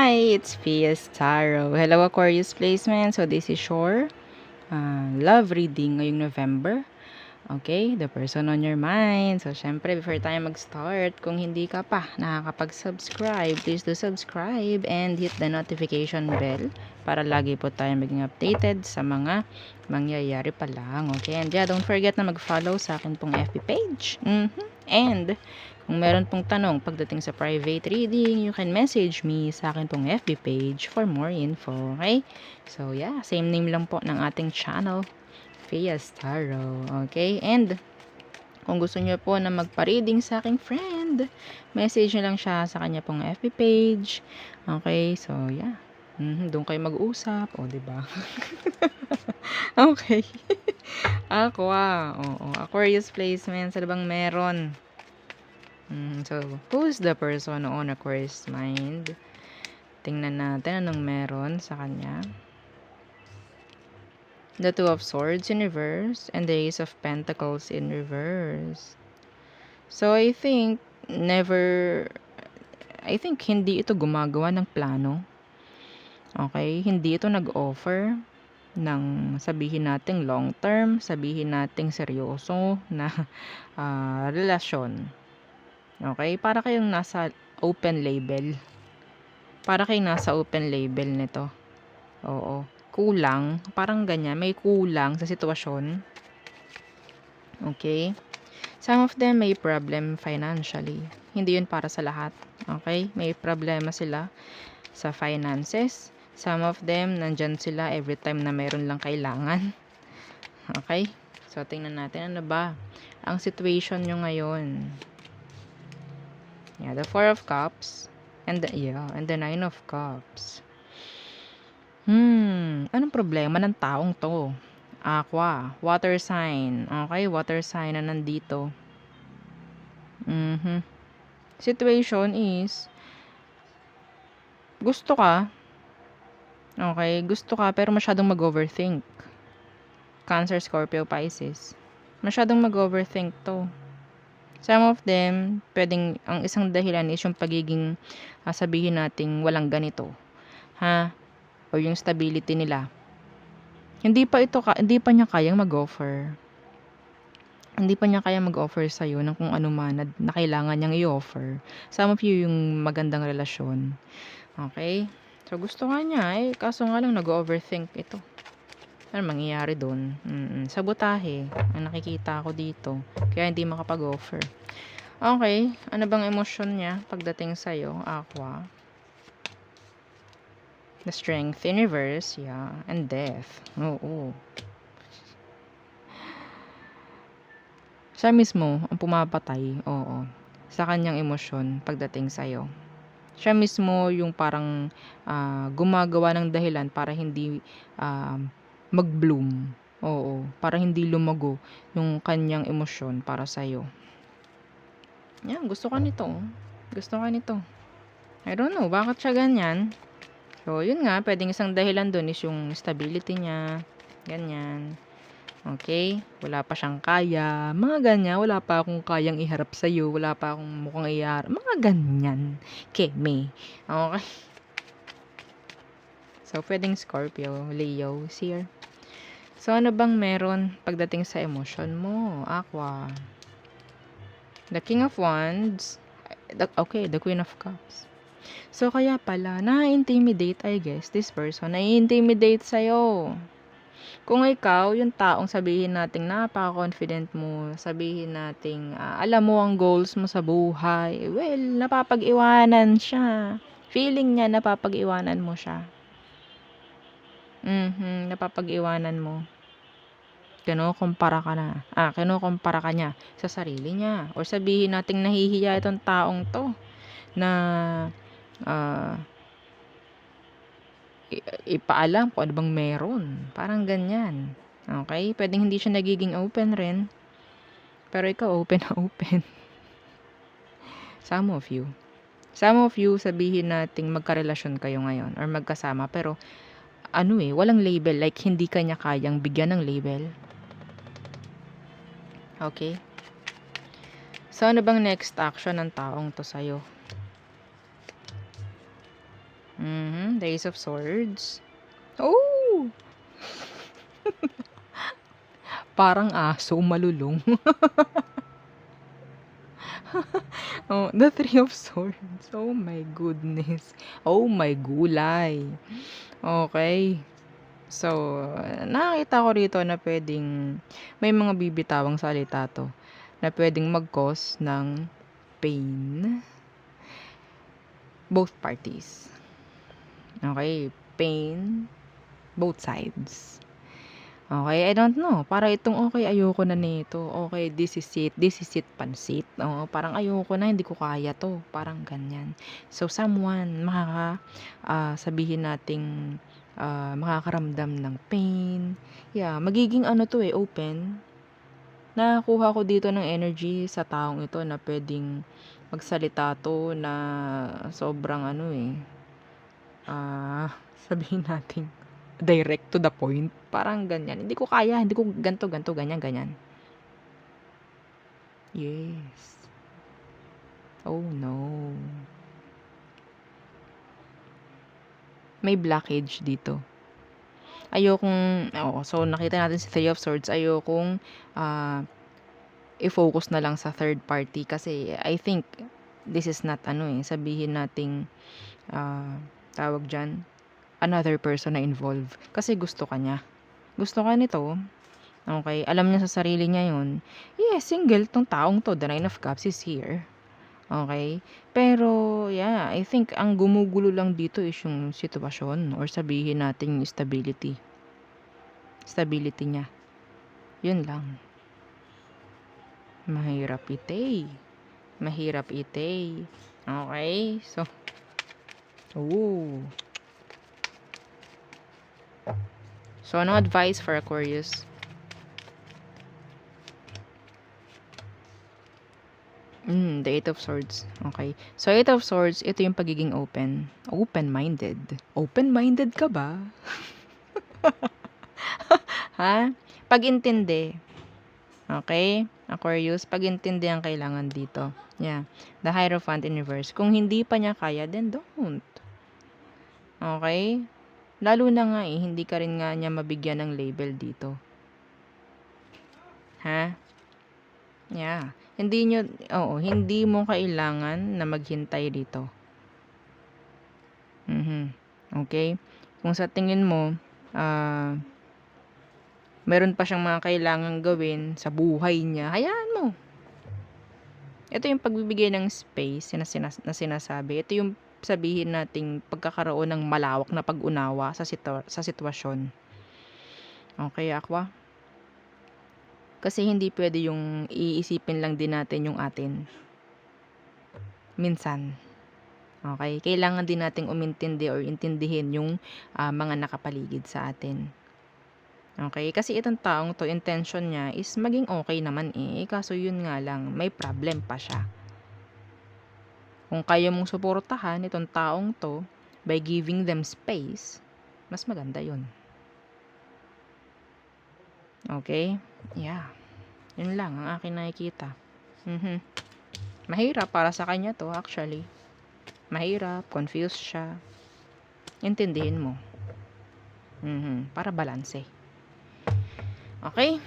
Hi, it's Pia's Tarot. Hello, Aquarius placement. So, this is your love reading ngayong November. Okay, the person on your mind. So, syempre, before tayo mag-start, kung hindi ka pa nakakapag-subscribe, please do subscribe and hit the notification bell para lagi po tayo maging updated sa mga mangyayari pa lang. Okay, and yeah, don't forget na mag-follow sa akin pong FB page. And kung meron pong tanong pagdating sa private reading, you can message me sa akin pong FB page for more info. Okay? So, yeah. Same name lang po ng ating channel. Pia's Tarot. Okay? And, kung gusto niyo po na magpa-reading sa aking friend, message nyo lang siya sa kanya pong FB page. Okay? So, yeah. Doon kayo mag-usap. O, diba? Okay. Oo. Aquarius placements. Ano bang meron? So, who's the person on Aquarius mind? Tingnan natin anong meron sa kanya. The Two of Swords in reverse and the Ace of Pentacles in reverse. So, I think hindi ito gumagawa ng plano. Okay? Hindi ito nag-offer ng sabihin nating long term, sabihin nating seryoso na relasyon. Okay? Para kayong nasa open label. Para kayong nasa open label nito. Oo. Kulang. Parang ganyan. May kulang sa sitwasyon. Okay? Some of them may problem financially. Hindi yun para sa lahat. Okay? May problema sila sa finances. Some of them, nandyan sila every time na mayroon lang kailangan. Okay? So, tingnan natin. Ano ba ang situation nyo ngayon? Yeah, the Four of Cups. And the Nine of Cups. Anong problema ng taong to? Aqua, water sign. Okay, water sign na nandito. Situation is, gusto ka. Okay, gusto ka pero masyadong mag-overthink. Cancer, Scorpio, Pisces. Masyadong mag-overthink to. Some of them, pwedeng, ang isang dahilan is yung pagiging, sabihin nating walang ganito. O yung stability nila. Hindi pa niya kayang mag-offer. Hindi pa niya kayang mag-offer sa'yo ng kung ano man na kailangan niyang i-offer. Some of you yung magandang relasyon. Okay? So, gusto nga niya kaso nga lang nag-overthink ito. Ano mangyayari doon? Sabotahe ang nakikita ko dito. Kaya hindi makapag-offer. Okay. Ano bang emosyon niya pagdating sa'yo, Aqua? The Strength in reverse, yeah. And Death. Oo. Siya mismo ang pumapatay, oo, sa kanyang emosyon pagdating sa'yo. Siya mismo yung parang gumagawa ng dahilan para hindi mag-bloom. Oo, para hindi lumago yung kanyang emosyon para sa'yo. Yan, gusto ka nito. Gusto ka nito. I don't know, bakit siya ganyan? So, yun nga, pwedeng isang dahilan dun is yung stability niya. Ganyan. Okay? Wala pa siyang kaya. Mga ganyan. Wala pa akong kayang iharap sa'yo. Wala pa akong mukhang iharap. Mga ganyan. Keme. Okay? So, pwedeng Scorpio, Leo, Seer. So, ano bang meron pagdating sa emotion mo, Aqua? The King of Wands. The Queen of Cups. So, kaya pala, na-intimidate, I guess, this person. Na-intimidate sa'yo. Kung ikaw, yung taong sabihin nating napaka-confident mo, sabihin nating alam mo ang goals mo sa buhay, well, napapag-iwanan siya. Feeling niya, napapag-iwanan mo siya. Napapag-iwanan mo. Kinukumpara ka niya sa sarili niya. Or sabihin nating nahihiya itong taong to na ipaalam kung ano bang meron. Parang ganyan. Okay? Pwedeng hindi siya nagiging open rin. Pero ikaw open na open. Some of you, sabihin nating magkarelasyon kayo ngayon or magkasama pero walang label, like hindi kanya kayang bigyan ng label. Okay? So, ano bang next action ng taong to sa'yo? The Ace of Swords. Oh! Parang aso, malulong. Oh, the Three of Swords. Oh my goodness. Oh my gulay. Okay. So, nakakita ko rito na pwedeng may mga bibitawang salita 'to na pwedeng mag-cause ng pain, both parties. Okay, pain, both sides. Okay, I don't know, para itong, "Okey, ayoko na nito. Okay, this is it, pansit." Oo, parang ayoko na, hindi ko kaya 'to, parang ganyan. So, someone sabihin nating, makakaramdam ng pain. Yeah, magiging ano 'to, open. Nakakuha ko dito ng energy sa taong ito na puwedeng magsalita 'to na sobrang ano, sabihin nating direct to the point, parang ganyan. Hindi ko kaya, hindi ko ganito, ganito, ganyan, ganyan. Yes. Oh, no. May blockage dito. Oo, so nakita natin si Three of Swords, ayokong, i-focus na lang sa third party kasi I think this is not sabihin nating, tawag diyan, another person na involved. Kasi gusto ka niya. Gusto ka nito, okay, alam niya sa sarili niya 'yun. Yes, single 'tong taong 'to, the Nine of Cups is here, okay. Pero yeah, I think ang gumugulo lang dito is yung sitwasyon or sabihin natin yung stability niya, 'yun lang. Mahirap mahirap okay. Oh. So, anong advice for Aquarius? The Eight of Swords, okay. So, Eight of Swords, ito yung pagiging open-minded. Open-minded ka ba? Ha? Pag-intindi, okay, Aquarius, pag-intindi ang kailangan dito. Yeah, the Hierophant in reverse. Kung hindi pa niya kaya, then don't. Okay? Lalo na nga hindi ka rin nga niya mabigyan ng label dito. Ha? Yeah. Hindi mo kailangan na maghintay dito. Okay? Kung sa tingin mo, meron pa siyang mga kailangang gawin sa buhay niya, hayaan mo. Ito yung pagbibigay ng space na sinasabi. Ito yung sabihin nating pagkakaroon ng malawak na pag-unawa sa sitwasyon. Okay, Aqua? Kasi hindi pwede yung iisipin lang din natin yung atin. Minsan. Okay? Kailangan din nating umintindi or intindihin yung mga nakapaligid sa atin. Okay? Kasi itong taong to, intention niya is maging okay naman kaso yun nga lang, may problem pa siya. Kung kaya mong suportahan itong taong to by giving them space, mas maganda yun. Okay? Yeah. Yun lang ang aking nakikita. Mahirap para sa kanya to actually. Mahirap, confused siya. Intindihin mo. Para balanse. Okay?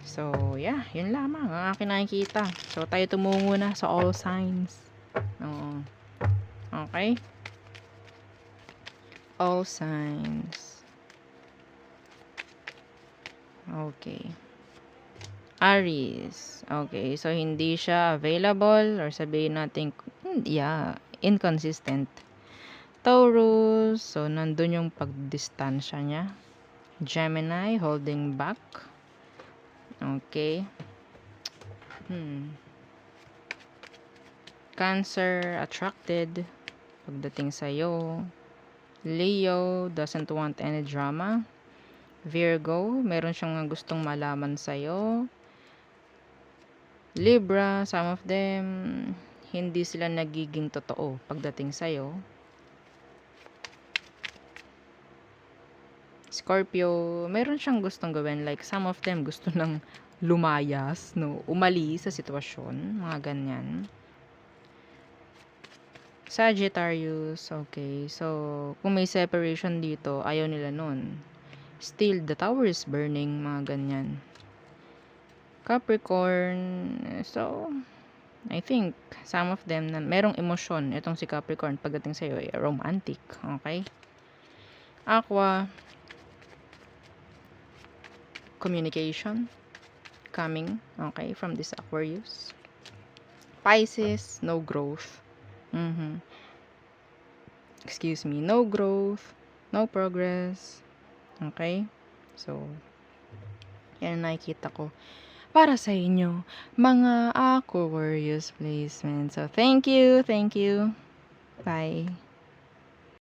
So, yeah, yun lamang ang aking nakikita. So, tayo tumungo na sa all signs. Oo. Okay? All signs. Okay. Aries. Okay, so hindi siya available or sabihin natin, inconsistent. Taurus, so nandun yung pagdistansya niya. Gemini, holding back. Okay. Cancer, attracted pagdating sa'yo. Leo, doesn't want any drama. Virgo, meron siyang gustong malaman sa'yo. Libra, some of them, hindi sila nagiging totoo pagdating sa'yo. Scorpio, meron siyang gustong gawin. Like, some of them gusto nang lumayas, umalis sa sitwasyon. Mga ganyan. Sagittarius, okay. So, kung may separation dito, ayaw nila nun. Still, the tower is burning, mga ganyan. Capricorn, so, I think, some of them, na merong emosyon, itong si Capricorn, pagdating sa'yo, romantic, okay? Aqua, communication, coming, okay, from this Aquarius. Pisces, no growth. Excuse me, no growth, no progress. Okay? So, yan ang nakikita ko para sa inyo, mga Aquarius placement. So, thank you. Bye.